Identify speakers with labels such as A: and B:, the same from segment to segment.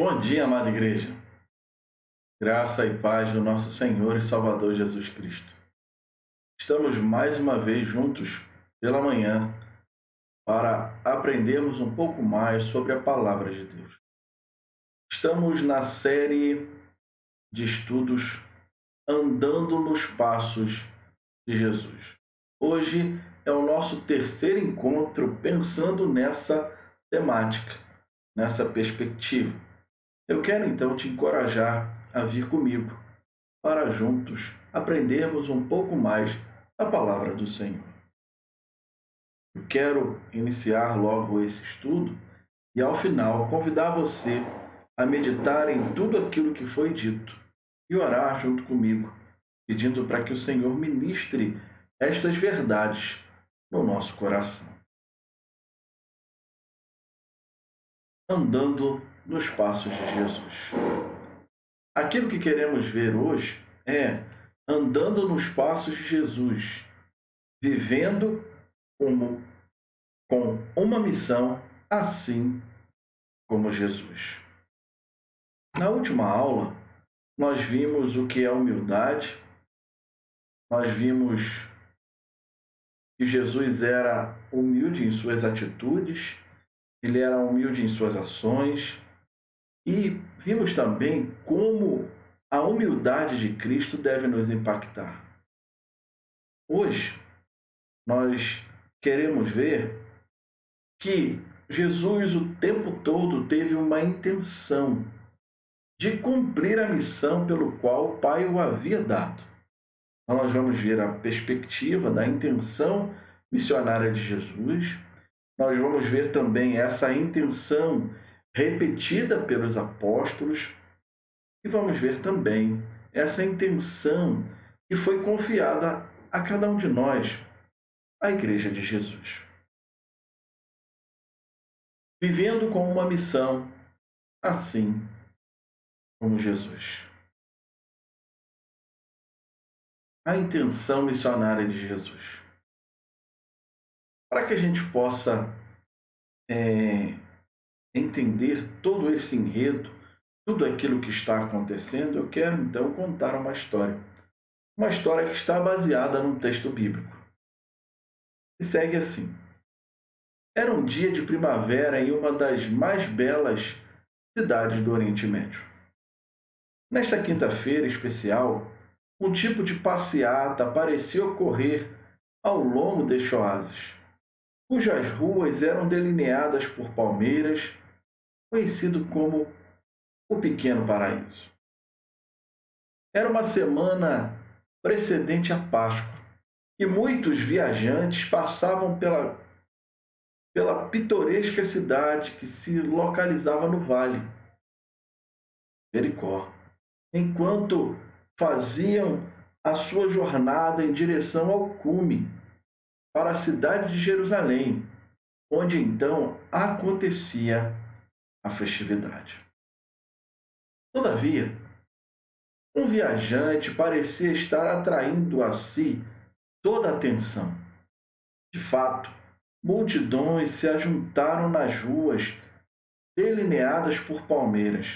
A: Bom dia, amada igreja. Graça e paz do nosso Senhor e Salvador Jesus Cristo. Estamos mais uma vez juntos pela manhã para aprendermos um pouco mais sobre a palavra de Deus. Estamos na série de estudos Andando nos Passos de Jesus. Hoje é o nosso terceiro encontro pensando nessa temática, nessa perspectiva. Eu quero então te encorajar a vir comigo para juntos aprendermos um pouco mais a palavra do Senhor. Eu quero iniciar logo esse estudo e, ao final, convidar você a meditar em tudo aquilo que foi dito e orar junto comigo, pedindo para que o Senhor ministre estas verdades no nosso coração. Andando nos passos de Jesus. Aquilo que queremos ver hoje é andando nos passos de Jesus, vivendo com uma missão, assim como Jesus. Na última aula, nós vimos o que é humildade, nós vimos que Jesus era humilde em suas atitudes, ele era humilde em suas ações, e vimos também como a humildade de Cristo deve nos impactar. Hoje, nós queremos ver que Jesus o tempo todo teve uma intenção de cumprir a missão pelo qual o Pai o havia dado. Então, nós vamos ver a perspectiva da intenção missionária de Jesus, nós vamos ver também essa intenção repetida pelos apóstolos e vamos ver também essa intenção que foi confiada a cada um de nós, a Igreja de Jesus. Vivendo com uma missão, assim como Jesus. A intenção missionária de Jesus. Para que a gente possa entender todo esse enredo, tudo aquilo que está acontecendo, eu quero então contar uma história. Uma história que está baseada num texto bíblico. E segue assim. Era um dia de primavera em uma das mais belas cidades do Oriente Médio. Nesta quinta-feira especial, um tipo de passeata parecia ocorrer ao longo deste oásis, cujas ruas eram delineadas por palmeiras, conhecido como o Pequeno Paraíso. Era uma semana precedente à Páscoa e muitos viajantes passavam pela pitoresca cidade que se localizava no vale, Jericó, enquanto faziam a sua jornada em direção ao cume, para a cidade de Jerusalém, onde então acontecia a festividade. Todavia, um viajante parecia estar atraindo a si toda a atenção. De fato, multidões se ajuntaram nas ruas delineadas por palmeiras,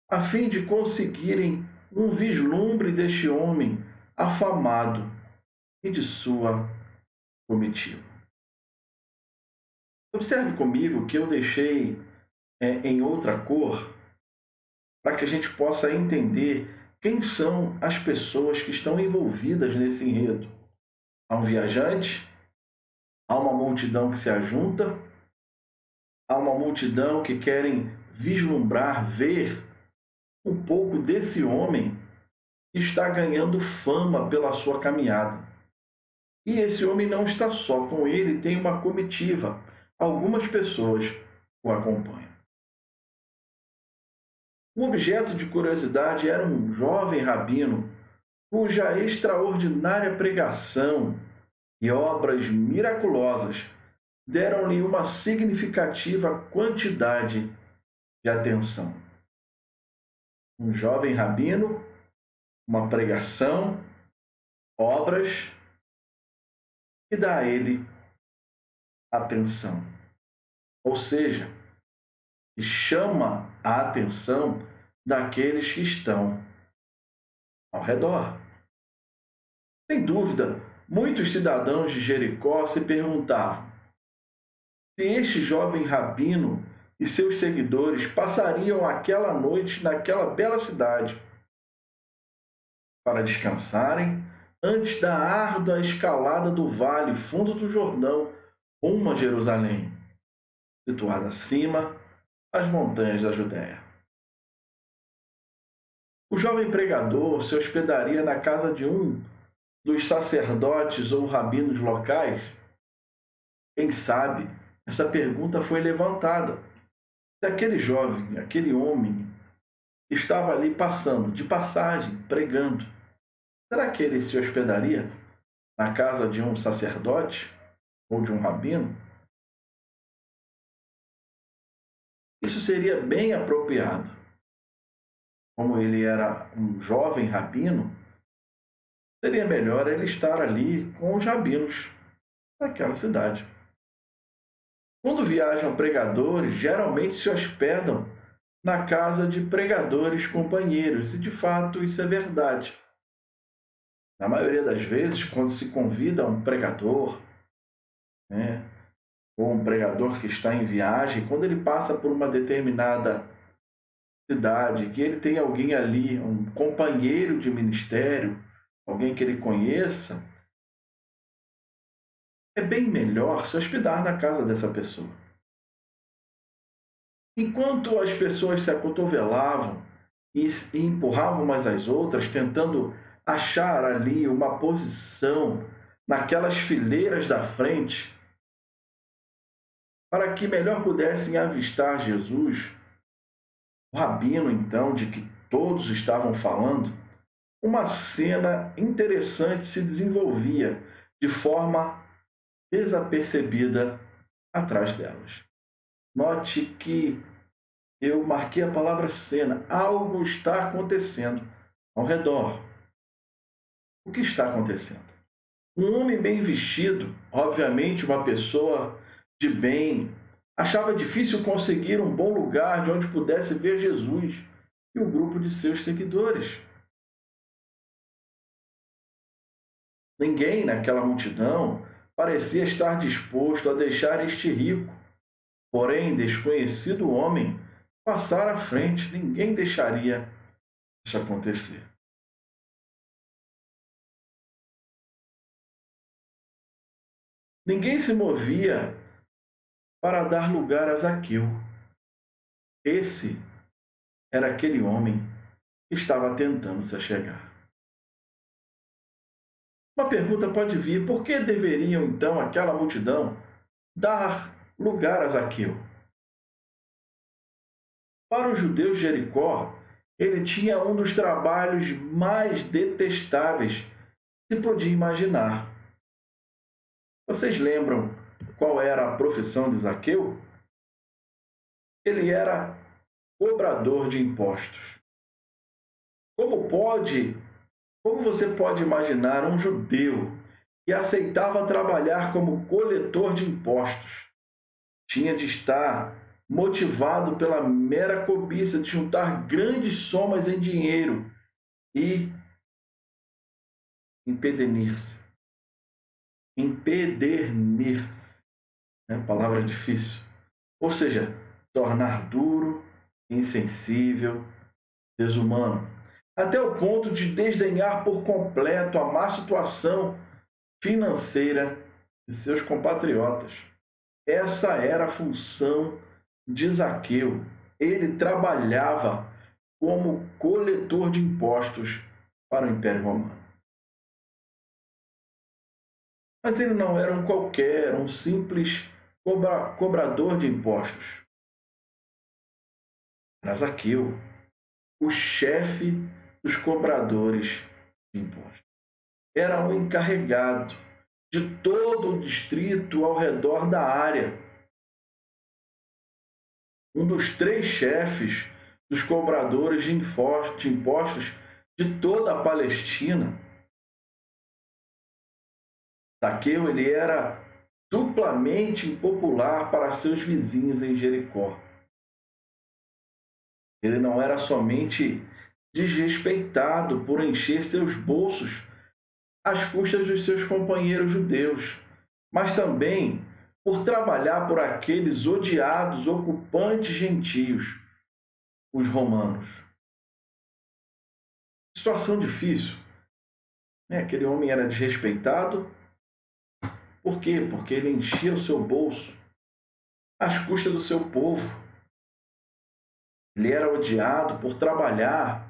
A: a fim de conseguirem um vislumbre deste homem afamado e de sua comitiva. Observe comigo que eu deixei em outra cor para que a gente possa entender quem são as pessoas que estão envolvidas nesse enredo. Há um viajante, há uma multidão que se ajunta, há uma multidão que querem vislumbrar, ver um pouco desse homem que está ganhando fama pela sua caminhada. E esse homem não está só com ele, tem uma comitiva. Algumas pessoas o acompanham. Um objeto de curiosidade era um jovem rabino cuja extraordinária pregação e obras miraculosas deram-lhe uma significativa quantidade de atenção. Um jovem rabino, uma pregação, obras que dá a ele atenção. Ou seja, e chama a atenção daqueles que estão ao redor. Sem dúvida, muitos cidadãos de Jericó se perguntavam se este jovem rabino e seus seguidores passariam aquela noite naquela bela cidade para descansarem antes da árdua escalada do vale fundo do Jordão rumo a Jerusalém, situada acima das montanhas da Judéia. O jovem pregador se hospedaria na casa de um dos sacerdotes ou rabinos locais? Quem sabe, essa pergunta foi levantada. Se aquele jovem, aquele homem, estava ali passando, de passagem, pregando, será que ele se hospedaria na casa de um sacerdote ou de um rabino? Isso seria bem apropriado. Como ele era um jovem rabino, seria melhor ele estar ali com os rabinos daquela cidade. Quando viajam pregadores, geralmente se hospedam na casa de pregadores companheiros, e de fato isso é verdade. Na maioria das vezes, quando se convida um pregador, né, ou um pregador que está em viagem, quando ele passa por uma determinada cidade, que ele tem alguém ali, um companheiro de ministério, alguém que ele conheça, é bem melhor se hospedar na casa dessa pessoa. Enquanto as pessoas se acotovelavam e empurravam umas às outras, tentando achar ali uma posição naquelas fileiras da frente, para que melhor pudessem avistar Jesus, o rabino, então, de que todos estavam falando, uma cena interessante se desenvolvia de forma desapercebida atrás delas. Note que eu marquei a palavra cena. Algo está acontecendo ao redor. O que está acontecendo? Um homem bem vestido, obviamente uma pessoa de bem, achava difícil conseguir um bom lugar de onde pudesse ver Jesus e o grupo de seus seguidores. Ninguém naquela multidão parecia estar disposto a deixar este rico, porém desconhecido homem, passar à frente. Ninguém deixaria isso acontecer. Ninguém se movia para dar lugar a Zaqueu. Esse era aquele homem que estava tentando se achegar. Uma pergunta pode vir: por que deveriam então aquela multidão dar lugar a Zaqueu? Para os judeus de Jericó, ele tinha um dos trabalhos mais detestáveis que se podia imaginar. Vocês lembram qual era a profissão de Zaqueu? Ele era cobrador de impostos. Como você pode imaginar um judeu que aceitava trabalhar como coletor de impostos? Tinha de estar motivado pela mera cobiça de juntar grandes somas em dinheiro e empedernir-se. Empedernir-se. Palavra difícil. Ou seja, tornar duro, insensível, desumano, até o ponto de desdenhar por completo a má situação financeira de seus compatriotas. Essa era a função de Zaqueu. Ele trabalhava como coletor de impostos para o Império Romano. Mas ele não era um qualquer, um simples cobrador de impostos. Era Zaqueu, o chefe dos cobradores de impostos. Era o encarregado de todo o distrito ao redor da área. Um dos 3 chefes dos cobradores de impostos de toda a Palestina. Zaqueu, ele era duplamente impopular para seus vizinhos em Jericó. Ele não era somente desrespeitado por encher seus bolsos às custas dos seus companheiros judeus, mas também por trabalhar por aqueles odiados ocupantes gentios, os romanos. Situação difícil, né? Aquele homem era desrespeitado. Por quê? Porque ele enchia o seu bolso às custas do seu povo. Ele era odiado por trabalhar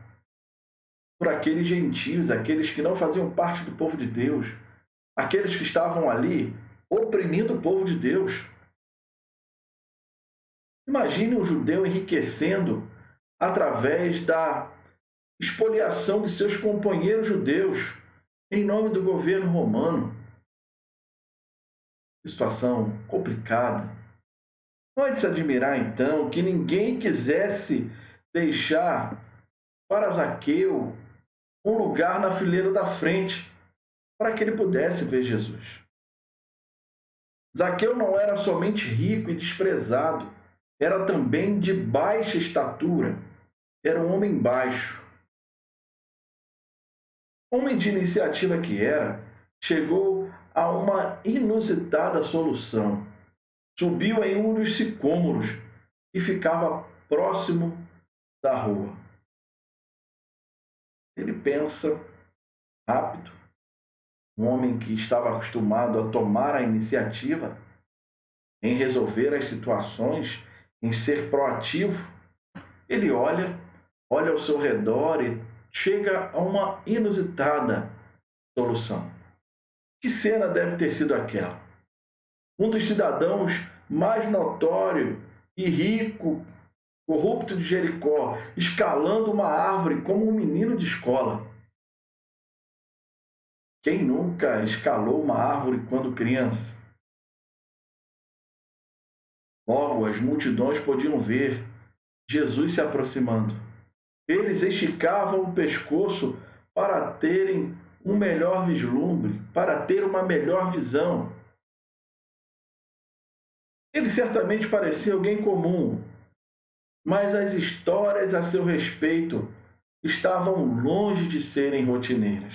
A: por aqueles gentios, aqueles que não faziam parte do povo de Deus, aqueles que estavam ali oprimindo o povo de Deus. Imagine um judeu enriquecendo através da expoliação de seus companheiros judeus em nome do governo romano. Situação complicada. Não é de se admirar, então, que ninguém quisesse deixar para Zaqueu um lugar na fileira da frente para que ele pudesse ver Jesus. Zaqueu não era somente rico e desprezado, era também de baixa estatura, era um homem baixo. Homem de iniciativa que era, chegou a uma inusitada solução. Subiu em um dos sicômoros e ficava próximo da rua. Ele pensa rápido. Um homem que estava acostumado a tomar a iniciativa em resolver as situações, em ser proativo, ele olha ao seu redor e chega a uma inusitada solução. Que cena deve ter sido aquela? Um dos cidadãos mais notório e rico, corrupto de Jericó, escalando uma árvore como um menino de escola. Quem nunca escalou uma árvore quando criança? Logo, as multidões podiam ver Jesus se aproximando. Eles esticavam o pescoço para terem um melhor vislumbre, para ter uma melhor visão. Ele certamente parecia alguém comum, mas as histórias a seu respeito estavam longe de serem rotineiras.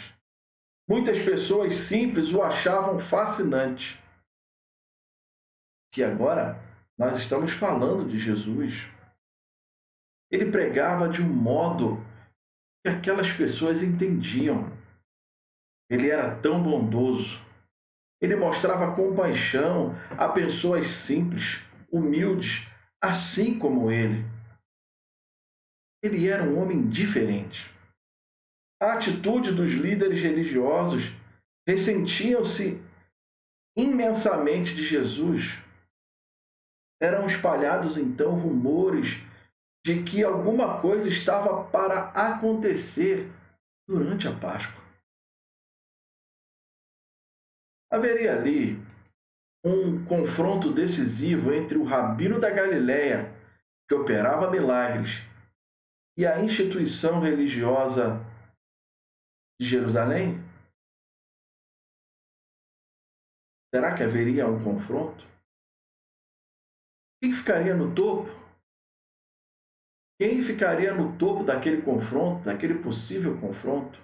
A: Muitas pessoas simples o achavam fascinante. Que agora nós estamos falando de Jesus. Ele pregava de um modo que aquelas pessoas entendiam. Ele era tão bondoso. Ele mostrava compaixão a pessoas simples, humildes, assim como ele. Ele era um homem diferente. A atitude dos líderes religiosos ressentiam-se imensamente de Jesus. Eram espalhados então rumores de que alguma coisa estava para acontecer durante a Páscoa. Haveria ali um confronto decisivo entre o rabino da Galileia, que operava milagres, e a instituição religiosa de Jerusalém? Será que haveria um confronto? Quem ficaria no topo? Quem ficaria no topo daquele confronto, daquele possível confronto?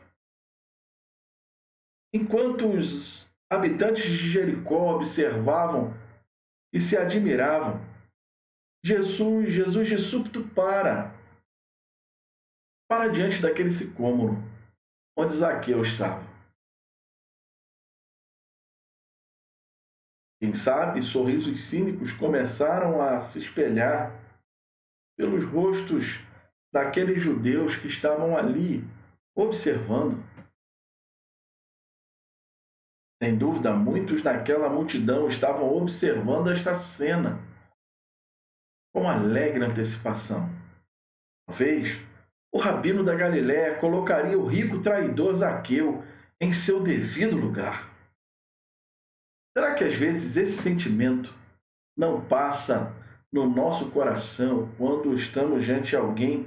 A: Enquanto os habitantes de Jericó observavam e se admiravam, Jesus de súbito para diante daquele sicômoro onde Zaqueu estava. Quem sabe, sorrisos cínicos começaram a se espelhar pelos rostos daqueles judeus que estavam ali observando. Sem dúvida, muitos naquela multidão estavam observando esta cena com alegre antecipação. Talvez o rabino da Galiléia colocaria o rico traidor Zaqueu em seu devido lugar. Será que às vezes esse sentimento não passa no nosso coração quando estamos diante de alguém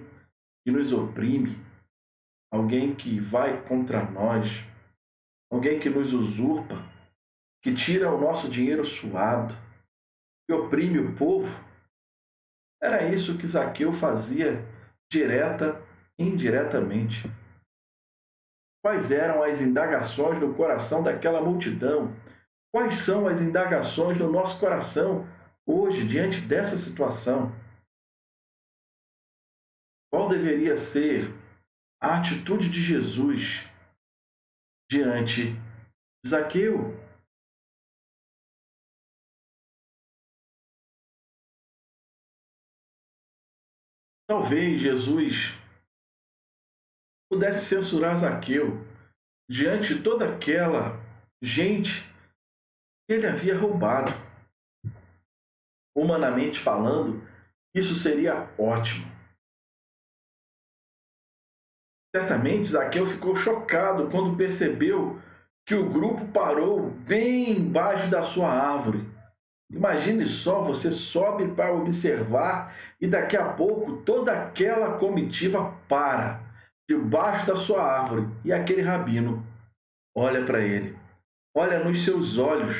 A: que nos oprime, alguém que vai contra nós, alguém que nos usurpa, que tira o nosso dinheiro suado, que oprime o povo? Era isso que Zaqueu fazia direta e indiretamente. Quais eram as indagações no coração daquela multidão? Quais são as indagações do nosso coração hoje, diante dessa situação? Qual deveria ser a atitude de Jesus diante de Zaqueu? Talvez Jesus pudesse censurar Zaqueu diante de toda aquela gente que ele havia roubado. Humanamente falando, isso seria ótimo. Certamente Zaqueu ficou chocado quando percebeu que o grupo parou bem embaixo da sua árvore. Imagine só, você sobe para observar e daqui a pouco toda aquela comitiva para debaixo da sua árvore e aquele rabino olha para ele, olha nos seus olhos.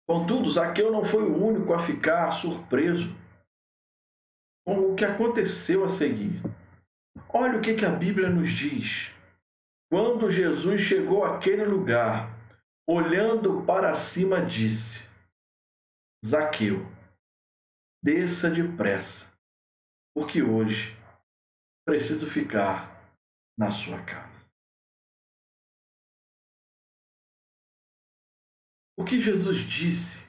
A: Contudo, Zaqueu não foi o único a ficar surpreso com o que aconteceu a seguir. Olha o que a Bíblia nos diz. Quando Jesus chegou àquele lugar, olhando para cima, disse: Zaqueu, desça depressa, porque hoje preciso ficar na sua casa. O que Jesus disse?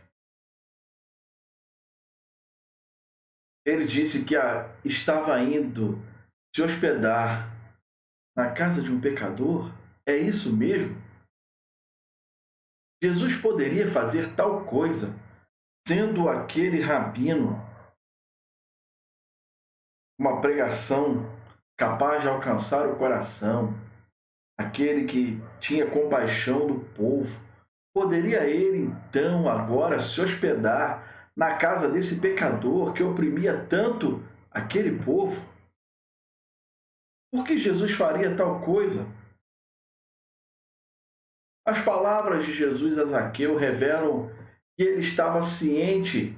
A: Ele disse que estava indo se hospedar na casa de um pecador? É isso mesmo? Jesus poderia fazer tal coisa, sendo aquele rabino uma pregação capaz de alcançar o coração, aquele que tinha compaixão do povo. Poderia ele, então, agora se hospedar na casa desse pecador que oprimia tanto aquele povo? Por que Jesus faria tal coisa? As palavras de Jesus a Zaqueu revelam que ele estava ciente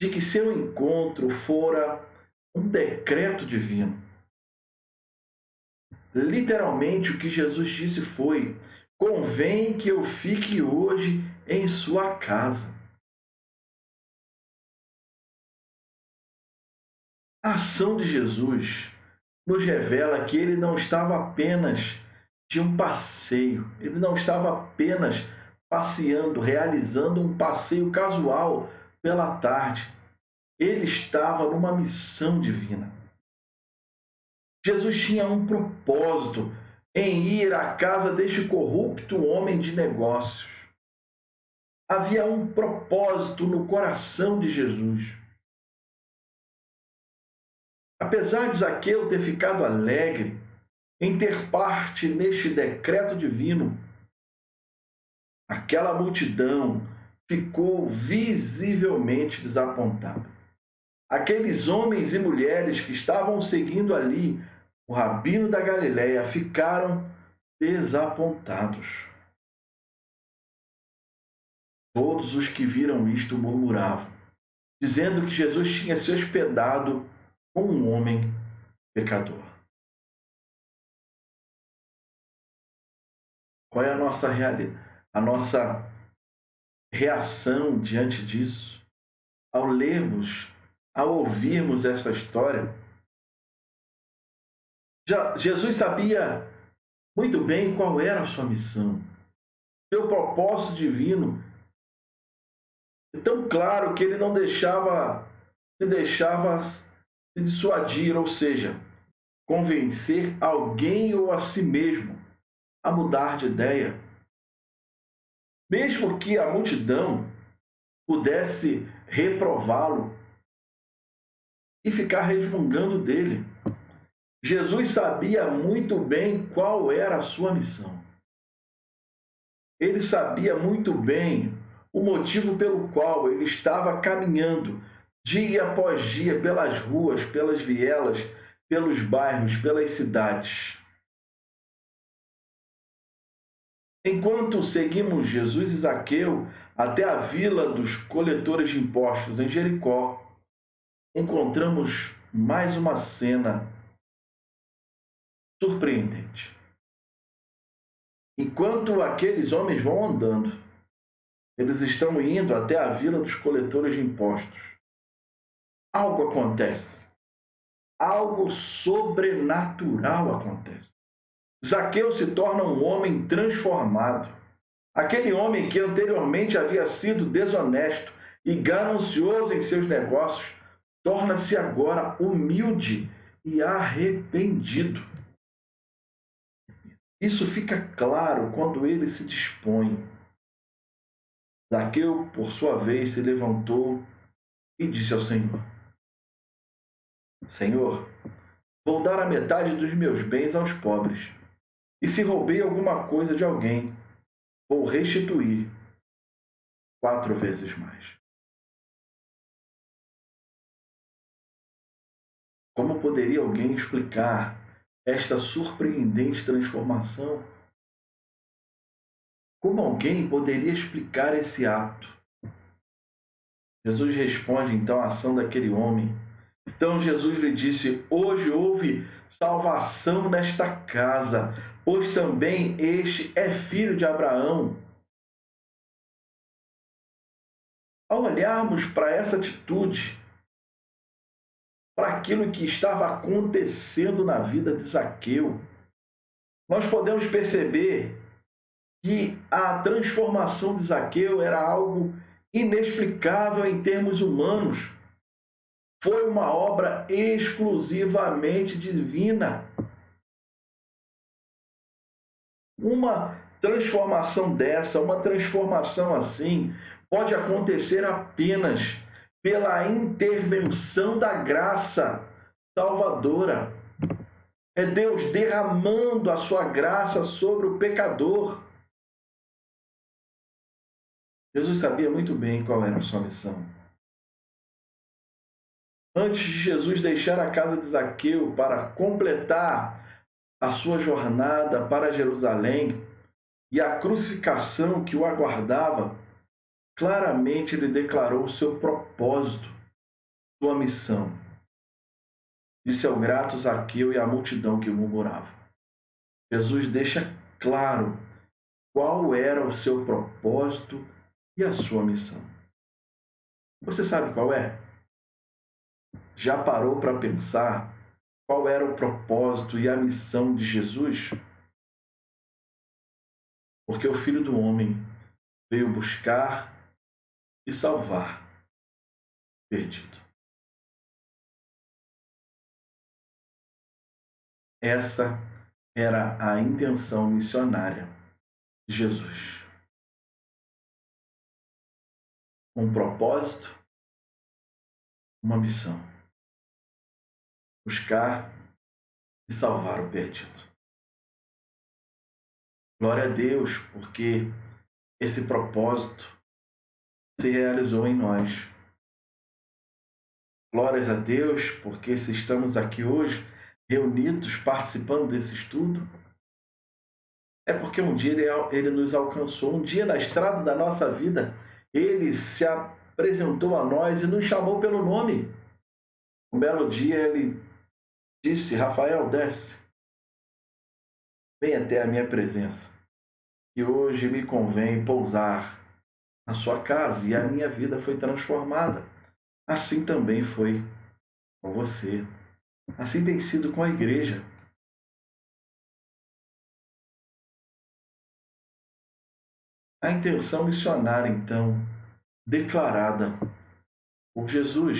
A: de que seu encontro fora um decreto divino. Literalmente, o que Jesus disse foi: convém que eu fique hoje em sua casa. A ação de Jesus nos revela que ele não estava apenas de um passeio, ele não estava apenas passeando, realizando um passeio casual pela tarde. Ele estava numa missão divina. Jesus tinha um propósito em ir à casa deste corrupto homem de negócios. Havia um propósito no coração de Jesus. Apesar de Zaqueu ter ficado alegre em ter parte neste decreto divino, aquela multidão ficou visivelmente desapontada. Aqueles homens e mulheres que estavam seguindo ali o rabino da Galileia ficaram desapontados. Todos os que viram isto murmuravam, dizendo que Jesus tinha se hospedado com um homem pecador. Qual é a nossa realidade, a nossa reação diante disso? Ao lermos, ao ouvirmos essa história, Jesus sabia muito bem qual era a sua missão. Seu propósito divino é tão claro que ele não deixava se dissuadir, ou seja, convencer alguém ou a si mesmo a mudar de ideia. Mesmo que a multidão pudesse reprová-lo e ficar resmungando dele, Jesus sabia muito bem qual era a sua missão. Ele sabia muito bem o motivo pelo qual ele estava caminhando dia após dia pelas ruas, pelas vielas, pelos bairros, pelas cidades. Enquanto seguimos Jesus e Zaqueu até a vila dos coletores de impostos em Jericó, encontramos mais uma cena surpreendente. Enquanto aqueles homens vão andando, eles estão indo até a vila dos coletores de impostos. Algo acontece. Algo sobrenatural acontece. Zaqueu se torna um homem transformado. Aquele homem que anteriormente havia sido desonesto e ganancioso em seus negócios, torna-se agora humilde e arrependido. Isso fica claro quando ele se dispõe. Zaqueu, por sua vez, se levantou e disse ao Senhor: Senhor, vou dar a metade dos meus bens aos pobres. E se roubei alguma coisa de alguém, vou restituir 4 vezes mais. Como poderia alguém explicar esta surpreendente transformação? Como alguém poderia explicar esse ato? Jesus responde então à ação daquele homem. Então Jesus lhe disse: hoje houve salvação nesta casa, pois também este é filho de Abraão. Ao olharmos para essa atitude, para aquilo que estava acontecendo na vida de Zaqueu, nós podemos perceber que a transformação de Zaqueu era algo inexplicável em termos humanos. Foi uma obra exclusivamente divina. Uma transformação dessa, uma transformação assim, pode acontecer apenas pela intervenção da graça salvadora. É Deus derramando a sua graça sobre o pecador. Jesus sabia muito bem qual era a sua missão. Antes de Jesus deixar a casa de Zaqueu para completar a sua jornada para Jerusalém e a crucificação que o aguardava, claramente ele declarou o seu propósito, sua missão. Disse ao grato Zaqueu e à multidão que murmurava. Jesus deixa claro qual era o seu propósito e a sua missão. Você sabe qual é? Já parou para pensar qual era o propósito e a missão de Jesus? Porque o Filho do Homem veio buscar e salvar o perdido. Essa era a intenção missionária de Jesus. Um propósito, uma missão. Buscar e salvar o perdido. Glória a Deus, porque esse propósito se realizou em nós. Glórias a Deus, porque se estamos aqui hoje, reunidos, participando desse estudo, é porque um dia ele nos alcançou, um dia na estrada da nossa vida, ele se apresentou a nós e nos chamou pelo nome. Um belo dia ele disse: Rafael, desce, vem até a minha presença, que hoje me convém pousar na sua casa, e a minha vida foi transformada. Assim também foi com você. Assim tem sido com a igreja. A intenção missionária, então, declarada por Jesus.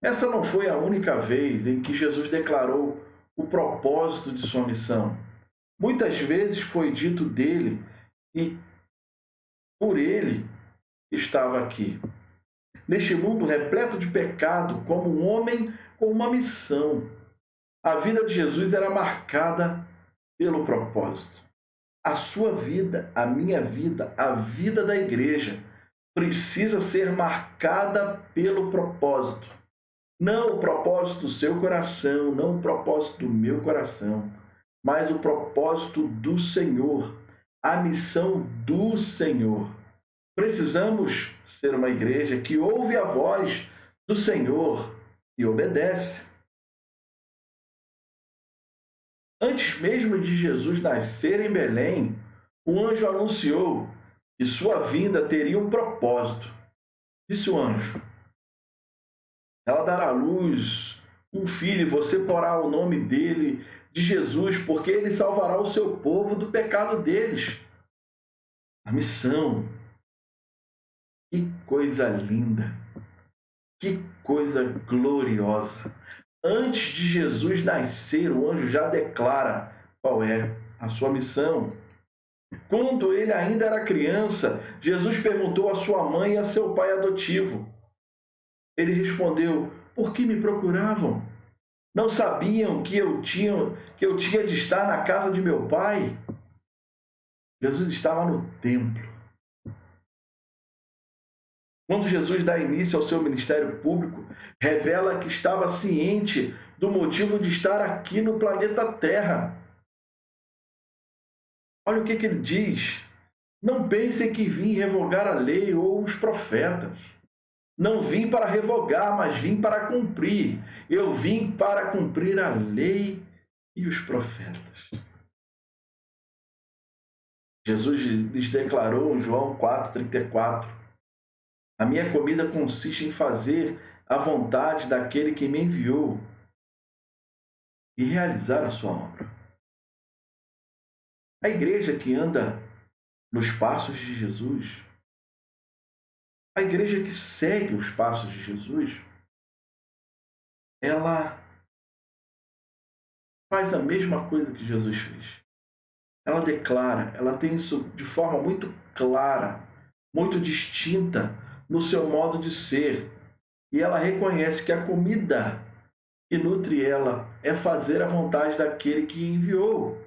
A: Essa não foi a única vez em que Jesus declarou o propósito de sua missão. Muitas vezes foi dito dele e por ele estava aqui, neste mundo repleto de pecado, como um homem com uma missão. A vida de Jesus era marcada pelo propósito. A sua vida, a minha vida, a vida da igreja precisa ser marcada pelo propósito. Não o propósito do seu coração, não o propósito do meu coração, mas o propósito do Senhor, a missão do Senhor. Precisamos ser uma igreja que ouve a voz do Senhor e obedece. Antes mesmo de Jesus nascer em Belém, o anjo anunciou que sua vinda teria um propósito. Disse o anjo: ela dará à luz um filho, e você porá o nome dele de Jesus, porque ele salvará o seu povo do pecado deles. A missão. Que coisa linda! Que coisa gloriosa! Antes de Jesus nascer, o anjo já declara qual é a sua missão. Quando ele ainda era criança, Jesus perguntou à sua mãe e a seu pai adotivo. Ele respondeu: por que me procuravam? Não sabiam que eu tinha de estar na casa de meu pai? Jesus estava no templo. Quando Jesus dá início ao seu ministério público, revela que estava ciente do motivo de estar aqui no planeta Terra. Olha o que ele diz. Não pensem que vim revogar a lei ou os profetas. Não vim para revogar, mas vim para cumprir. Eu vim para cumprir a lei e os profetas. Jesus lhes declarou em João 4,34: a minha comida consiste em fazer a vontade daquele que me enviou e realizar a sua obra. A igreja que anda nos passos de Jesus, a igreja que segue os passos de Jesus, ela faz a mesma coisa que Jesus fez. Ela declara, ela tem isso de forma muito clara, muito distinta no seu modo de ser. E ela reconhece que a comida que nutre ela é fazer a vontade daquele que enviou,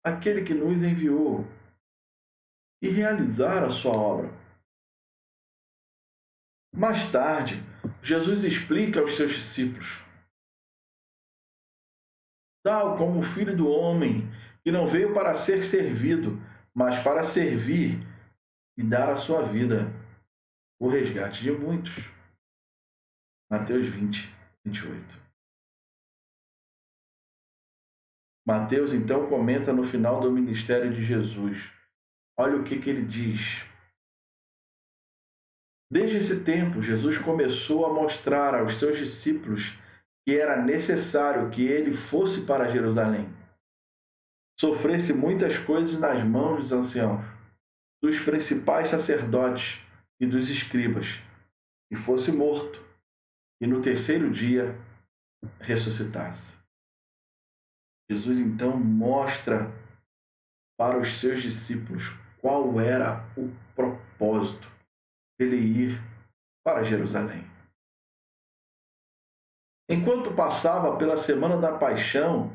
A: aquele que nos enviou, e realizar a sua obra. Mais tarde, Jesus explica aos seus discípulos: tal como o Filho do Homem, que não veio para ser servido, mas para servir e dar a sua vida, o resgate de muitos. Mateus 20:28. Mateus então comenta no final do ministério de Jesus. Olha o que ele diz. Desde esse tempo, Jesus começou a mostrar aos seus discípulos que era necessário que ele fosse para Jerusalém, sofresse muitas coisas nas mãos dos anciãos, dos principais sacerdotes e dos escribas, e fosse morto, e no terceiro dia ressuscitasse. Jesus então mostra para os seus discípulos qual era o propósito dele ir para Jerusalém. Enquanto passava pela semana da paixão,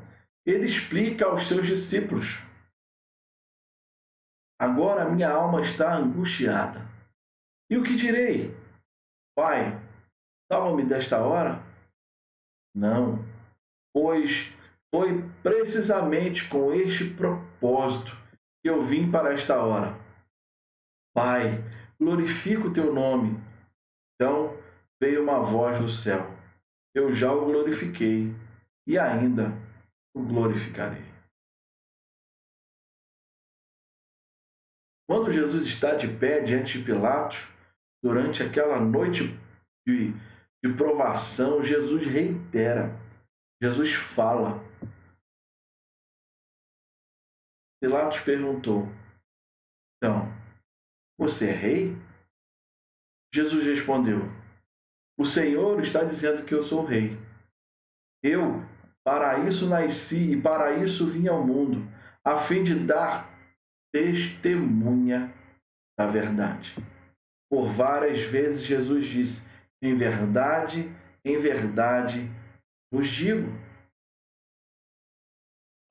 A: ele explica aos seus discípulos: agora minha alma está angustiada. E o que direi? Pai, salva-me desta hora? Não, pois foi precisamente com este propósito que eu vim para esta hora. Pai, glorifica o teu nome. Então veio uma voz do céu: eu já o glorifiquei e ainda o glorificarei. Quando Jesus está de pé diante de Pilatos, durante aquela noite de provação, Jesus reitera, Jesus fala. Pilatos perguntou: então, você é rei? Jesus respondeu: o Senhor está dizendo que eu sou rei. Eu, para isso nasci e para isso vim ao mundo, a fim de dar testemunha da verdade. Por várias vezes Jesus disse: em verdade vos digo.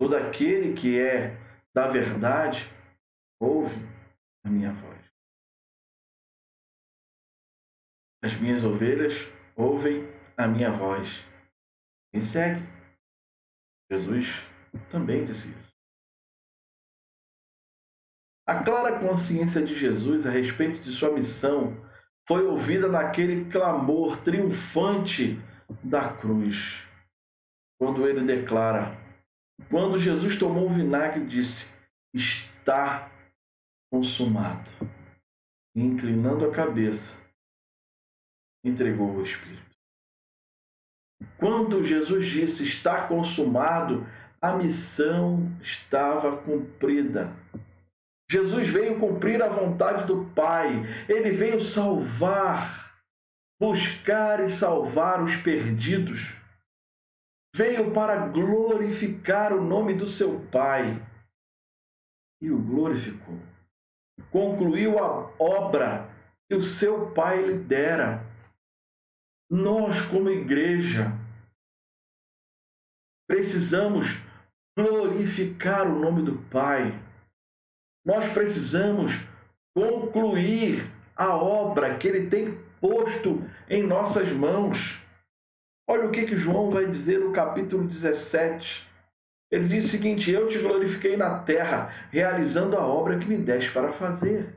A: Todo aquele que é da verdade ouve a minha voz. As minhas ovelhas ouvem a minha voz. Me segue. Jesus também disse isso. A clara consciência de Jesus a respeito de sua missão foi ouvida naquele clamor triunfante da cruz, quando ele declara: quando Jesus tomou o vinagre, disse: está consumado. E, inclinando a cabeça, entregou o Espírito. Quando Jesus disse: está consumado, a missão estava cumprida. Jesus veio cumprir a vontade do Pai. Ele veio salvar, buscar e salvar os perdidos. Veio para glorificar o nome do seu Pai. E o glorificou. Concluiu a obra que o seu Pai lhe dera. Nós, como igreja, precisamos glorificar o nome do Pai. Nós precisamos concluir a obra que Ele tem posto em nossas mãos. Olha o que João vai dizer no capítulo 17. Ele diz o seguinte: eu te glorifiquei na terra, realizando a obra que me deste para fazer.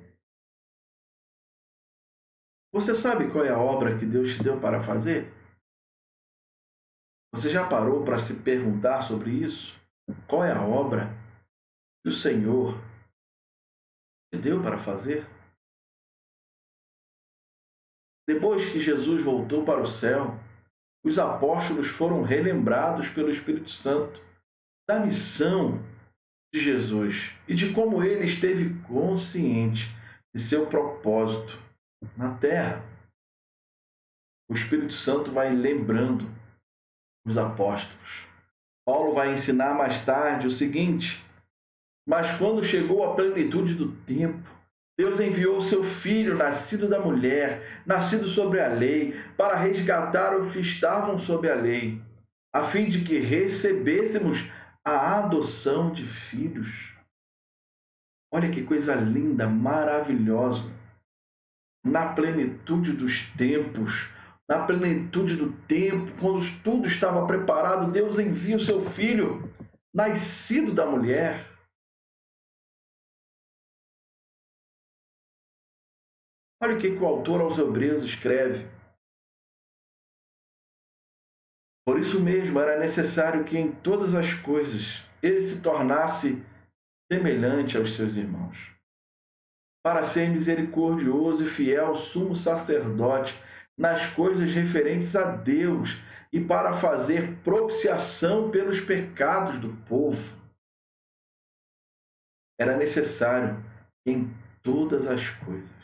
A: Você sabe qual é a obra que Deus te deu para fazer? Você já parou para se perguntar sobre isso? Qual é a obra que o Senhor te deu para fazer? Depois que Jesus voltou para o céu, os apóstolos foram relembrados pelo Espírito Santo da missão de Jesus e de como ele esteve consciente de seu propósito na terra. O Espírito Santo vai lembrando os apóstolos. Paulo vai ensinar mais tarde o seguinte: mas quando chegou a plenitude do tempo, Deus enviou o seu Filho, nascido da mulher, nascido sobre a lei, para resgatar os que estavam sob a lei, a fim de que recebêssemos a adoção de filhos. Olha que coisa linda, maravilhosa. Na plenitude dos tempos, na plenitude do tempo, quando tudo estava preparado, Deus envia o seu Filho, nascido da mulher. Olha o que o autor aos Hebreus escreve. Por isso mesmo era necessário que em todas as coisas ele se tornasse semelhante aos seus irmãos, para ser misericordioso e fiel sumo sacerdote nas coisas referentes a Deus e para fazer propiciação pelos pecados do povo. Era necessário que em todas as coisas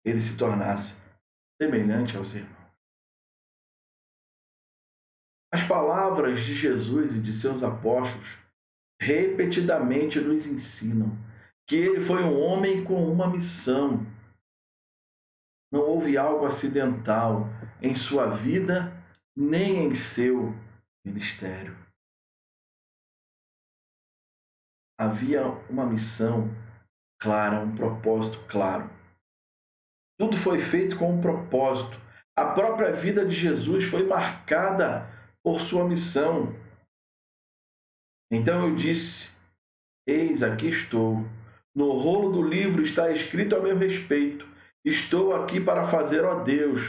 A: ele se tornasse semelhante aos irmãos. As palavras de Jesus e de seus apóstolos repetidamente nos ensinam que ele foi um homem com uma missão. Não houve algo acidental em sua vida nem em seu ministério. Havia uma missão clara, um propósito claro. Tudo foi feito com um propósito. A própria vida de Jesus foi marcada por sua missão. Então eu disse: eis, aqui estou. No rolo do livro está escrito a meu respeito: estou aqui para fazer, ó Deus,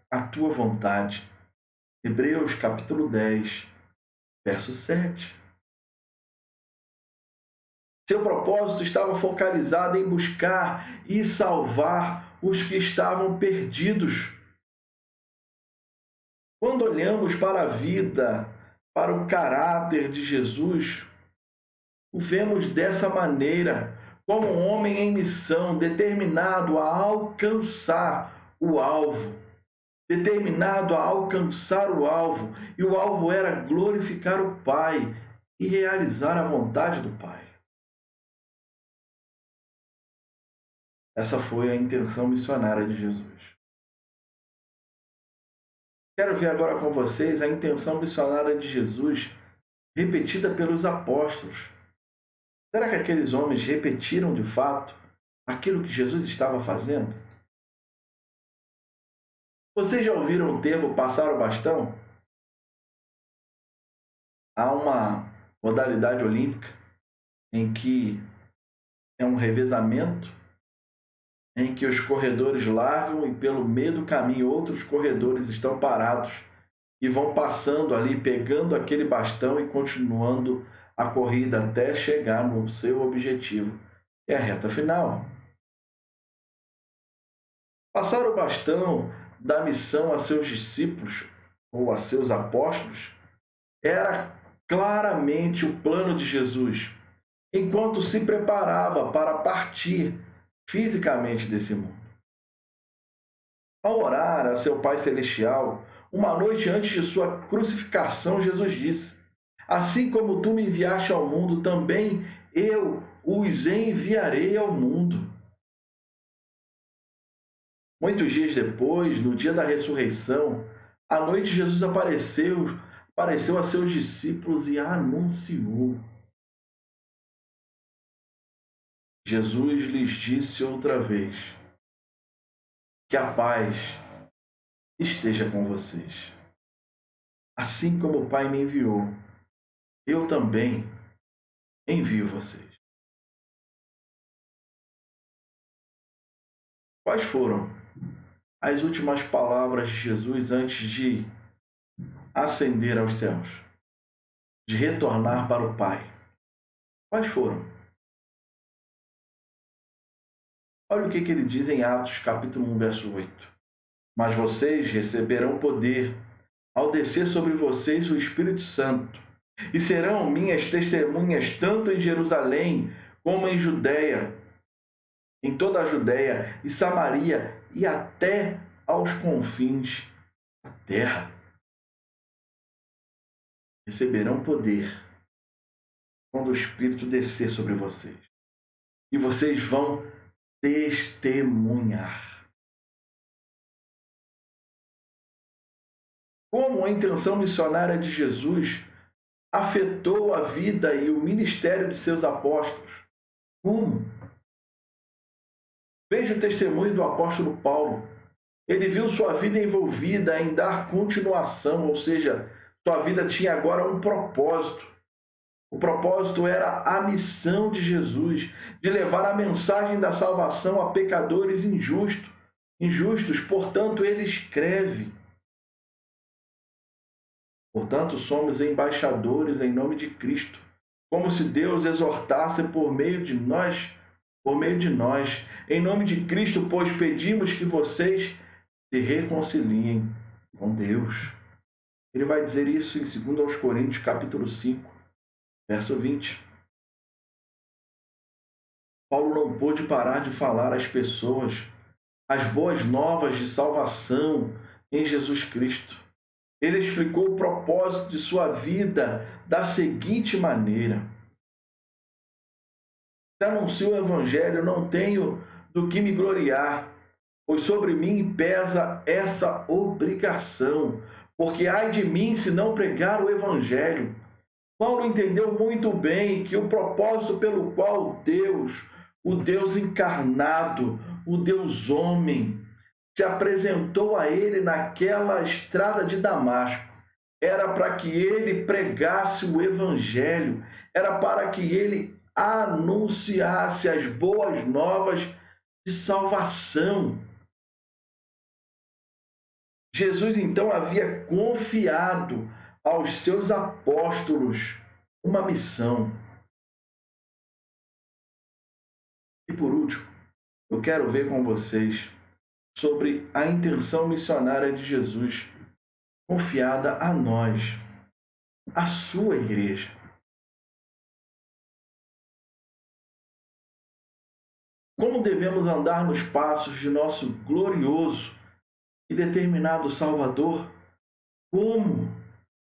A: a tua vontade. Hebreus capítulo 10, verso 7. Seu propósito estava focalizado em buscar e salvar os que estavam perdidos. Quando olhamos para a vida, para o caráter de Jesus, o vemos dessa maneira, como um homem em missão, determinado a alcançar o alvo. Determinado a alcançar o alvo. E o alvo era glorificar o Pai e realizar a vontade do Pai. Essa foi a intenção missionária de Jesus. Quero ver agora com vocês a intenção missionária de Jesus repetida pelos apóstolos. Será que aqueles homens repetiram de fato aquilo que Jesus estava fazendo? Vocês já ouviram o termo passar o bastão? Há uma modalidade olímpica, em que é um revezamento, em que os corredores largam e pelo meio do caminho outros corredores estão parados e vão passando ali, pegando aquele bastão e continuando a corrida até chegar no seu objetivo, que é a reta final. Passar o bastão da missão a seus discípulos ou a seus apóstolos era claramente o plano de Jesus, enquanto se preparava para partir fisicamente desse mundo. Ao orar a seu Pai Celestial, uma noite antes de sua crucificação, Jesus disse: assim como tu me enviaste ao mundo, também eu os enviarei ao mundo. Muitos dias depois, no dia da ressurreição, à noite Jesus apareceu a seus discípulos e anunciou. Jesus lhes disse outra vez: que a paz esteja com vocês. Assim como o Pai me enviou, eu também envio vocês. Quais foram as últimas palavras de Jesus antes de ascender aos céus, de retornar para o Pai? Quais foram? Olha o que ele diz em Atos, capítulo 1, verso 8. Mas vocês receberão poder ao descer sobre vocês o Espírito Santo, e serão minhas testemunhas tanto em Jerusalém como em Judeia, em toda a Judeia e Samaria e até aos confins da terra. Receberão poder quando o Espírito descer sobre vocês, e vocês vão testemunhar. Como a intenção missionária de Jesus afetou a vida e o ministério de seus apóstolos? Como? Veja o testemunho do apóstolo Paulo. Ele viu sua vida envolvida em dar continuação, ou seja, sua vida tinha agora um propósito. O propósito era a missão de Jesus, de levar a mensagem da salvação a pecadores injustos. Portanto, ele escreve: portanto, somos embaixadores em nome de Cristo, como se Deus exortasse por meio de nós. Em nome de Cristo, pois pedimos que vocês se reconciliem com Deus. Ele vai dizer isso em 2 Coríntios, capítulo 5, verso 20. Paulo não pôde parar de falar às pessoas as boas novas de salvação em Jesus Cristo. Ele explicou o propósito de sua vida da seguinte maneira: se anuncio o Evangelho, não tenho do que me gloriar, pois sobre mim pesa essa obrigação, porque ai de mim se não pregar o Evangelho. Paulo entendeu muito bem que o propósito pelo qual Deus, o Deus encarnado, o Deus homem, se apresentou a ele naquela estrada de Damasco, era para que ele pregasse o Evangelho, era para que ele anunciasse as boas novas de salvação. Jesus então havia confiado aos seus apóstolos uma missão. E por último, eu quero ver com vocês sobre a intenção missionária de Jesus confiada a nós, a sua igreja. Como devemos andar nos passos de nosso glorioso e determinado Salvador? Como?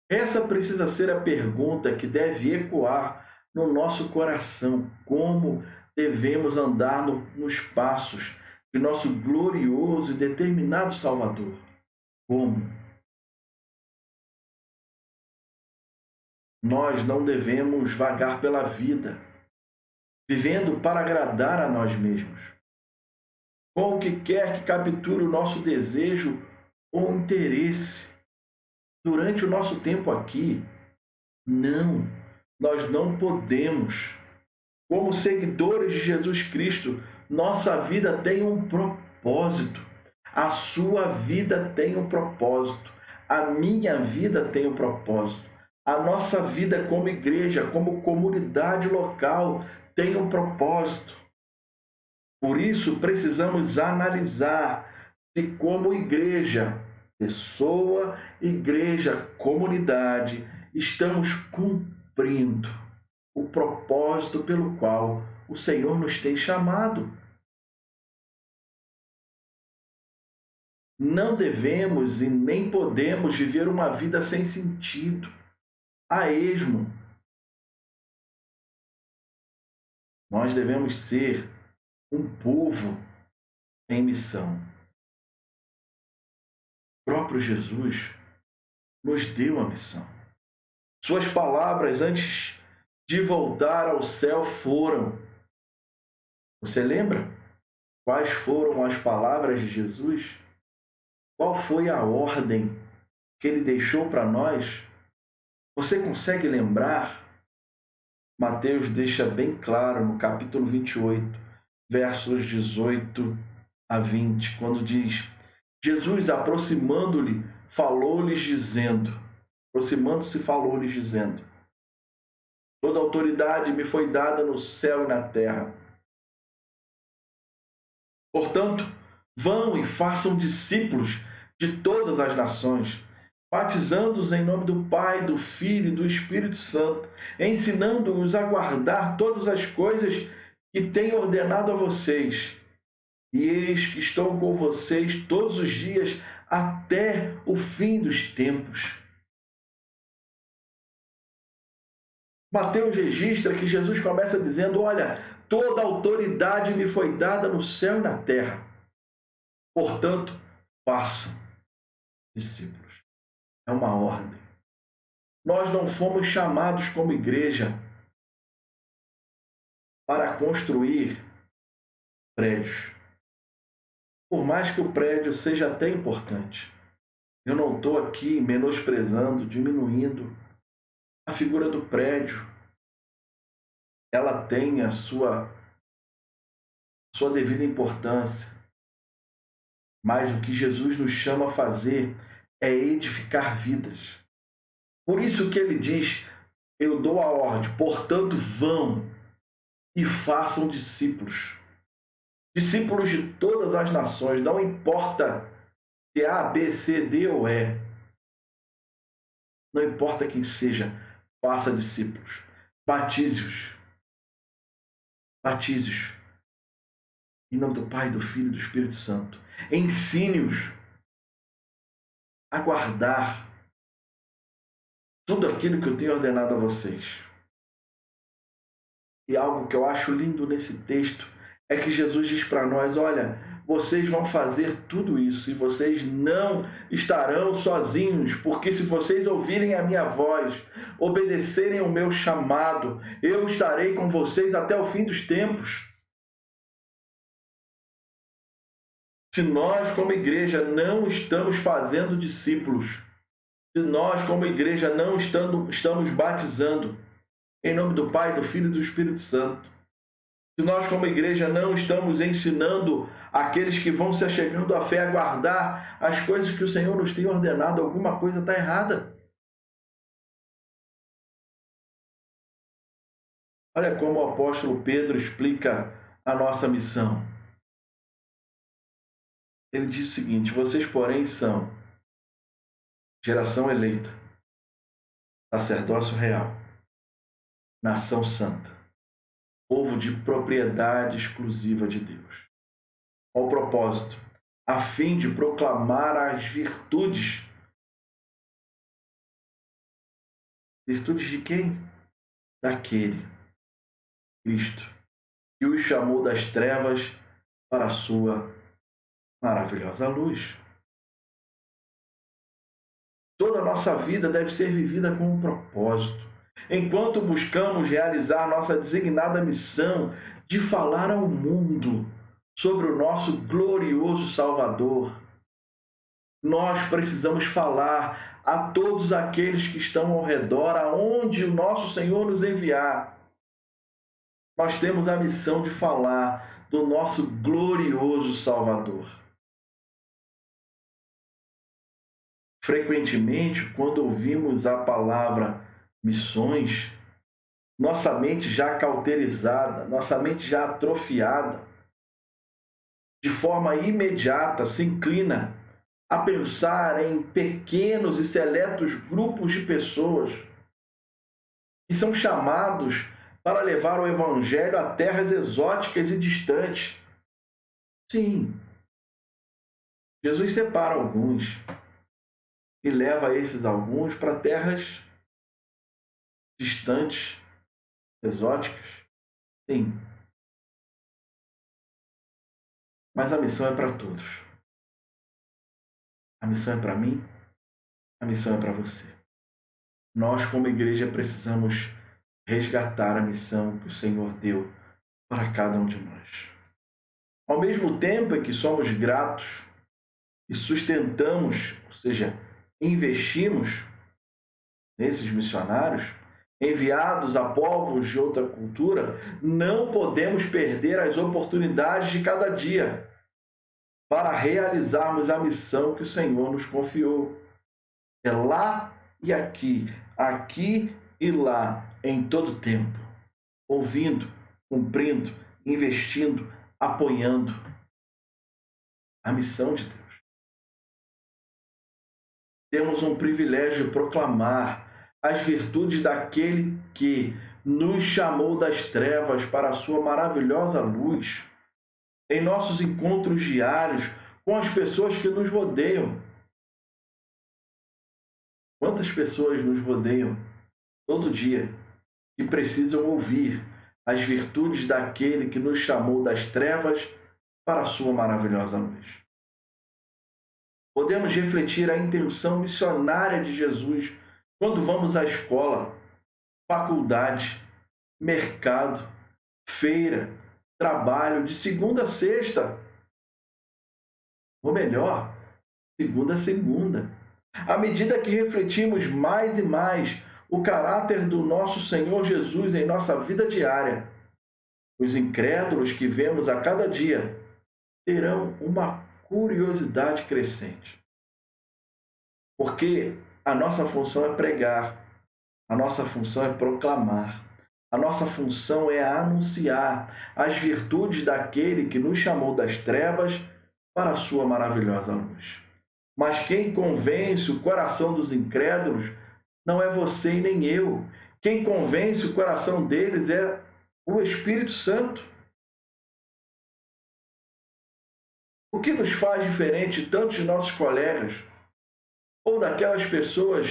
A: Essa precisa ser a pergunta que deve ecoar no nosso coração. Como devemos andar nos passos de nosso glorioso e determinado Salvador? Como? Nós não devemos vagar pela vida, vivendo para agradar a nós mesmos, com o que quer que capture o nosso desejo ou interesse durante o nosso tempo aqui. Não, Nós não podemos, como seguidores de Jesus Cristo, nossa vida tem um propósito. A sua vida tem um propósito. A minha vida tem um propósito. A nossa vida como igreja, como comunidade local, tem um propósito. Por isso, precisamos analisar se, como igreja, pessoa, igreja, comunidade, estamos cumprindo o propósito pelo qual o Senhor nos tem chamado. Não devemos e nem podemos viver uma vida sem sentido, a esmo. Nós devemos ser um povo em missão. O próprio Jesus nos deu a missão. Suas palavras antes de voltar ao céu foram. Você lembra quais foram as palavras de Jesus? Qual foi a ordem que ele deixou para nós? Você consegue lembrar? Mateus deixa bem claro no capítulo 28, versos 18 a 20, quando diz: Jesus, aproximando-se, falou-lhes dizendo: toda autoridade me foi dada no céu e na terra. Portanto, vão e façam discípulos de todas as nações, batizando-os em nome do Pai, do Filho e do Espírito Santo, ensinando-os a guardar todas as coisas que tenho ordenado a vocês. E eis que estou com vocês todos os dias até o fim dos tempos. Mateus registra que Jesus começa dizendo: olha, toda autoridade me foi dada no céu e na terra. Portanto, façam discípulos. É uma ordem. Nós não fomos chamados como igreja para construir prédios. Por mais que o prédio seja até importante, eu não estou aqui menosprezando, diminuindo a figura do prédio. Ela tem a sua devida importância. Mas o que Jesus nos chama a fazer é edificar vidas. Por isso que ele diz: eu dou a ordem, portanto vão e façam discípulos. Discípulos de todas as nações, não importa se é A, B, C, D ou E. Não importa quem seja, faça discípulos. Batize-os. Batize-os. Em nome do Pai, do Filho e do Espírito Santo. Ensine-os a guardar tudo aquilo que eu tenho ordenado a vocês. E algo que eu acho lindo nesse texto é que Jesus diz para nós: olha, vocês vão fazer tudo isso e vocês não estarão sozinhos, porque se vocês ouvirem a minha voz, obedecerem ao meu chamado, eu estarei com vocês até o fim dos tempos. Se nós, como igreja, não estamos fazendo discípulos, se nós, como igreja, não estamos batizando em nome do Pai, do Filho e do Espírito Santo, se nós, como igreja, não estamos ensinando aqueles que vão se achegando à fé a guardar as coisas que o Senhor nos tem ordenado, alguma coisa está errada. Olha como o apóstolo Pedro explica a nossa missão. Ele diz o seguinte: vocês, porém, são geração eleita, sacerdócio real, nação santa, povo de propriedade exclusiva de Deus. Qual o propósito? A fim de proclamar as virtudes. Virtudes de quem? Daquele, Cristo, que os chamou das trevas para a sua maravilhosa luz. Toda a nossa vida deve ser vivida com um propósito. Enquanto buscamos realizar nossa designada missão de falar ao mundo sobre o nosso glorioso Salvador, nós precisamos falar a todos aqueles que estão ao redor, aonde o nosso Senhor nos enviar. Nós temos a missão de falar do nosso glorioso Salvador. Frequentemente, quando ouvimos a palavra missões, nossa mente já cauterizada, nossa mente já atrofiada, de forma imediata se inclina a pensar em pequenos e seletos grupos de pessoas que são chamados para levar o Evangelho a terras exóticas e distantes. Sim, Jesus separa alguns e leva esses alguns para terras distantes, exóticas. Sim. Mas a missão é para todos. A missão é para mim, a missão é para você. Nós, como igreja, precisamos resgatar a missão que o Senhor deu para cada um de nós. Ao mesmo tempo em que somos gratos e sustentamos, ou seja, investimos nesses missionários, enviados a povos de outra cultura, não podemos perder as oportunidades de cada dia para realizarmos a missão que o Senhor nos confiou. É lá e aqui, aqui e lá, em todo tempo, ouvindo, cumprindo, investindo, apoiando a missão de Deus. Temos um privilégio de proclamar as virtudes daquele que nos chamou das trevas para a sua maravilhosa luz, em nossos encontros diários com as pessoas que nos rodeiam. Quantas pessoas nos rodeiam todo dia e precisam ouvir as virtudes daquele que nos chamou das trevas para a sua maravilhosa luz? Podemos refletir a intenção missionária de Jesus quando vamos à escola, faculdade, mercado, feira, trabalho, de segunda a sexta. Ou melhor, segunda a segunda. À medida que refletimos mais e mais o caráter do nosso Senhor Jesus em nossa vida diária, os incrédulos que vemos a cada dia terão uma curiosidade crescente. Porque a nossa função é pregar, a nossa função é proclamar, a nossa função é anunciar as virtudes daquele que nos chamou das trevas para a sua maravilhosa luz. Mas quem convence o coração dos incrédulos não é você e nem eu. Quem convence o coração deles é o Espírito Santo. O que nos faz diferente tanto de nossos colegas ou daquelas pessoas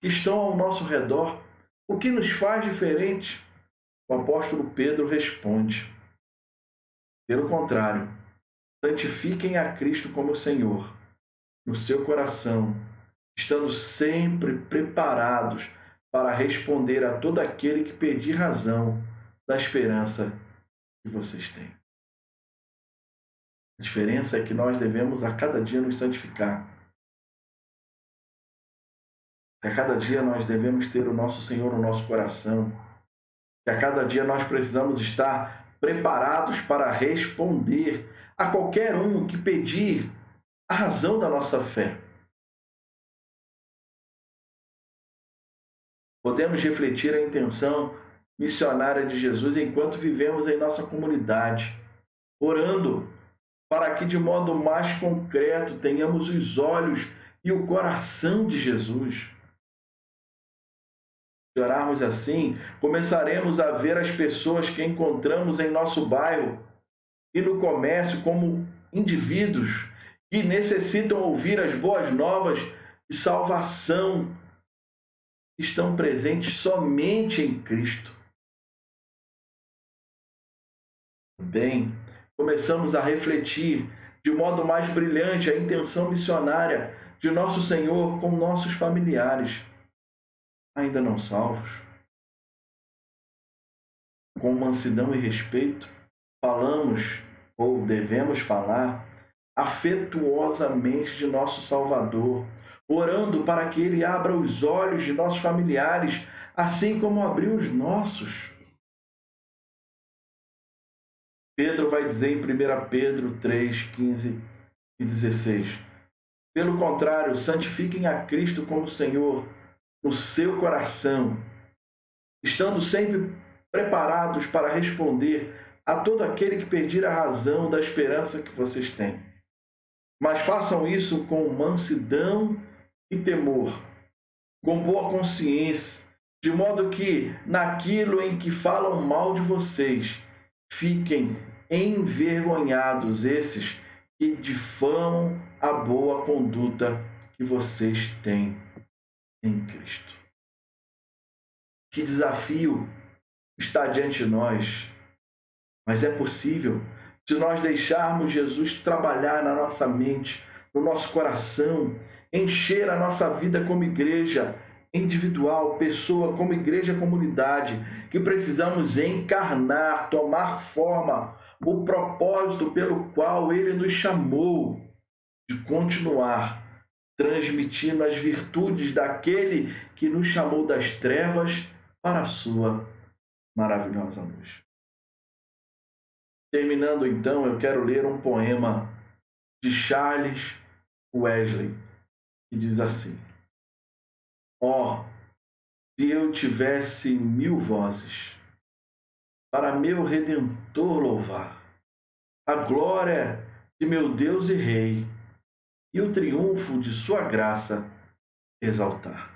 A: que estão ao nosso redor? O que nos faz diferente? O apóstolo Pedro responde: pelo contrário, santifiquem a Cristo como Senhor no seu coração, estando sempre preparados para responder a todo aquele que pedir razão da esperança que vocês têm. A diferença é que nós devemos a cada dia nos santificar. A cada dia nós devemos ter o nosso Senhor no nosso coração. E a cada dia nós precisamos estar preparados para responder a qualquer um que pedir a razão da nossa fé. Podemos refletir a intenção missionária de Jesus enquanto vivemos em nossa comunidade, orando para que de modo mais concreto tenhamos os olhos e o coração de Jesus. Se orarmos assim, começaremos a ver as pessoas que encontramos em nosso bairro e no comércio como indivíduos que necessitam ouvir as boas novas de salvação que estão presentes somente em Cristo. Bem, começamos a refletir de modo mais brilhante a intenção missionária de nosso Senhor com nossos familiares, ainda não salvos. Com mansidão e respeito, falamos, ou devemos falar, afetuosamente de nosso Salvador, orando para que Ele abra os olhos de nossos familiares, assim como abriu os nossos. Pedro vai dizer em 1 Pedro 3, 15 e 16: Pelo contrário, santifiquem a Cristo como Senhor no seu coração, estando sempre preparados para responder a todo aquele que pedir a razão da esperança que vocês têm. Mas façam isso com mansidão e temor, com boa consciência, de modo que, naquilo em que falam mal de vocês, fiquem envergonhados esses que difamam a boa conduta que vocês têm em Cristo. Que desafio está diante de nós, mas é possível se nós deixarmos Jesus trabalhar na nossa mente, no nosso coração, encher a nossa vida como igreja individual, pessoa, como igreja comunidade, que precisamos encarnar, tomar forma, o propósito pelo qual Ele nos chamou, de continuar transmitindo as virtudes daquele que nos chamou das trevas para a sua maravilhosa luz. Terminando então, eu quero ler um poema de Charles Wesley, que diz assim: Ó, se eu tivesse 1000 vozes para meu Redentor louvar, a glória de meu Deus e Rei e o triunfo de sua graça exaltar.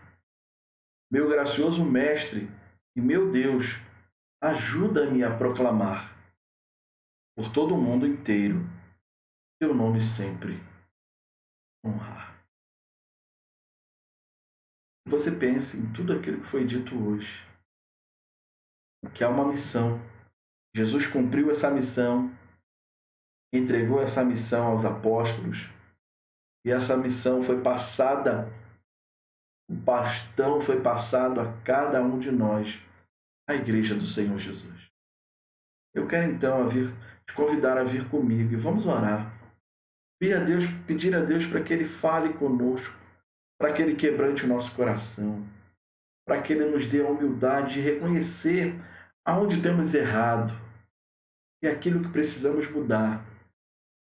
A: Meu gracioso Mestre e meu Deus, ajuda-me a proclamar por todo o mundo inteiro teu nome sempre honrar. Você pense em tudo aquilo que foi dito hoje, que há uma missão. Jesus cumpriu essa missão, entregou essa missão aos apóstolos, e essa missão foi passada, o bastão foi passado a cada um de nós, a igreja do Senhor Jesus. Eu quero então te convidar a vir comigo e vamos orar. Pedir a Deus para que Ele fale conosco, para que Ele quebrante o nosso coração, para que Ele nos dê a humildade de reconhecer aonde temos errado e aquilo que precisamos mudar,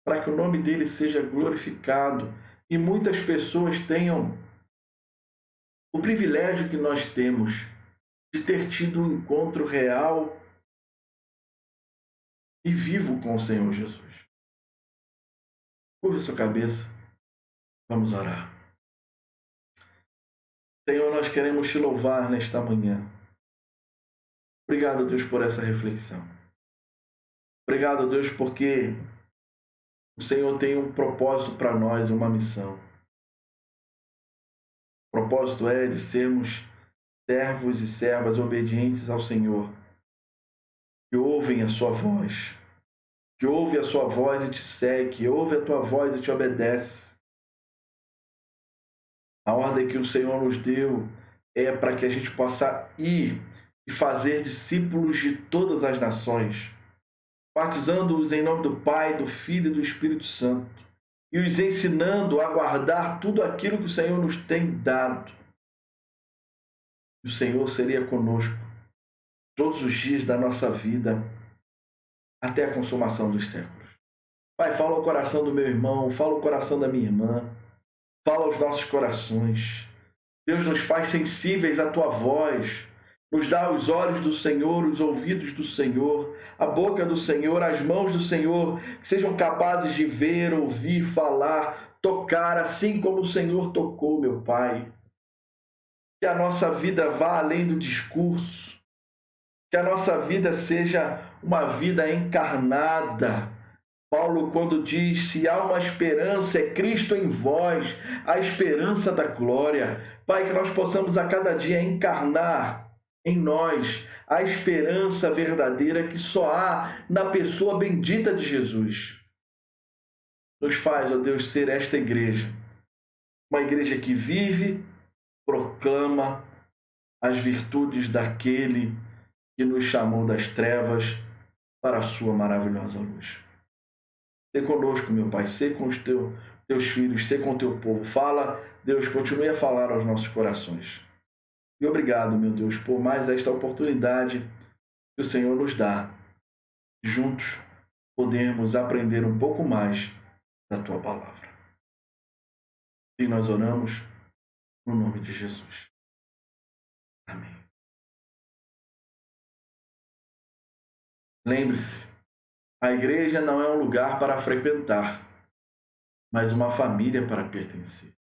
A: para que o nome dele seja glorificado e muitas pessoas tenham o privilégio que nós temos de ter tido um encontro real e vivo com o Senhor Jesus. Curva sua cabeça, vamos orar. Senhor, nós queremos te louvar nesta manhã. Obrigado, Deus, por essa reflexão. Obrigado, Deus, porque o Senhor tem um propósito para nós, uma missão. O propósito é de sermos servos e servas obedientes ao Senhor, que ouvem a sua voz, que ouve a sua voz e te segue, que ouve a tua voz e te obedece. A ordem que o Senhor nos deu é para que a gente possa ir e fazer discípulos de todas as nações, batizando-os em nome do Pai, do Filho e do Espírito Santo, e os ensinando a guardar tudo aquilo que o Senhor nos tem dado. O Senhor seria conosco todos os dias da nossa vida, até a consumação dos séculos. Pai, fala ao coração do meu irmão, fala ao coração da minha irmã, fala aos nossos corações. Deus, nos faz sensíveis à tua voz, nos dá os olhos do Senhor, os ouvidos do Senhor, a boca do Senhor, as mãos do Senhor, que sejam capazes de ver, ouvir, falar, tocar, assim como o Senhor tocou, meu Pai. Que a nossa vida vá além do discurso, que a nossa vida seja uma vida encarnada. Paulo, quando diz, se há uma esperança, é Cristo em vós, a esperança da glória. Pai, que nós possamos a cada dia encarnar em nós a esperança verdadeira que só há na pessoa bendita de Jesus. Nos faz, ó Deus, ser esta igreja, uma igreja que vive, proclama as virtudes daquele que nos chamou das trevas para a sua maravilhosa luz. Sê conosco, meu Pai, sê com teus filhos, ser com teu povo. Fala, Deus, continue a falar aos nossos corações. E obrigado, meu Deus, por mais esta oportunidade que o Senhor nos dá. Juntos podemos aprender um pouco mais da tua palavra. E nós oramos no nome de Jesus. Amém. Lembre-se, a igreja não é um lugar para frequentar, mas uma família para pertencer.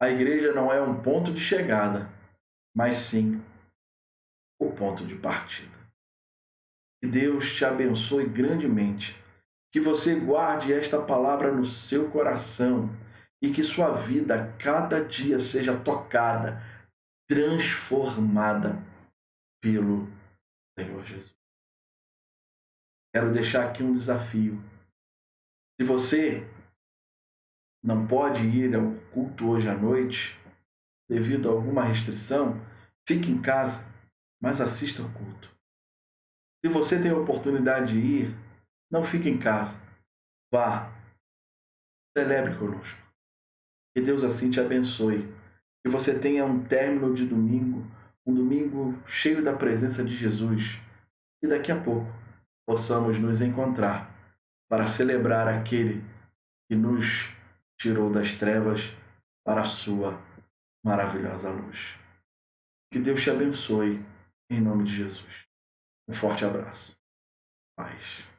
A: A igreja não é um ponto de chegada, mas sim o ponto de partida. Que Deus te abençoe grandemente, que você guarde esta palavra no seu coração e que sua vida a cada dia seja tocada, transformada pelo Senhor Jesus. Quero deixar aqui um desafio. Se você não pode ir ao culto hoje à noite, devido a alguma restrição, fique em casa, mas assista ao culto. Se você tem a oportunidade de ir, não fique em casa. Vá, celebre conosco. Que Deus assim te abençoe. Que você tenha um término de domingo, um domingo cheio da presença de Jesus. E daqui a pouco possamos nos encontrar para celebrar aquele que nos tirou das trevas para a sua maravilhosa luz. Que Deus te abençoe, em nome de Jesus. Um forte abraço. Paz.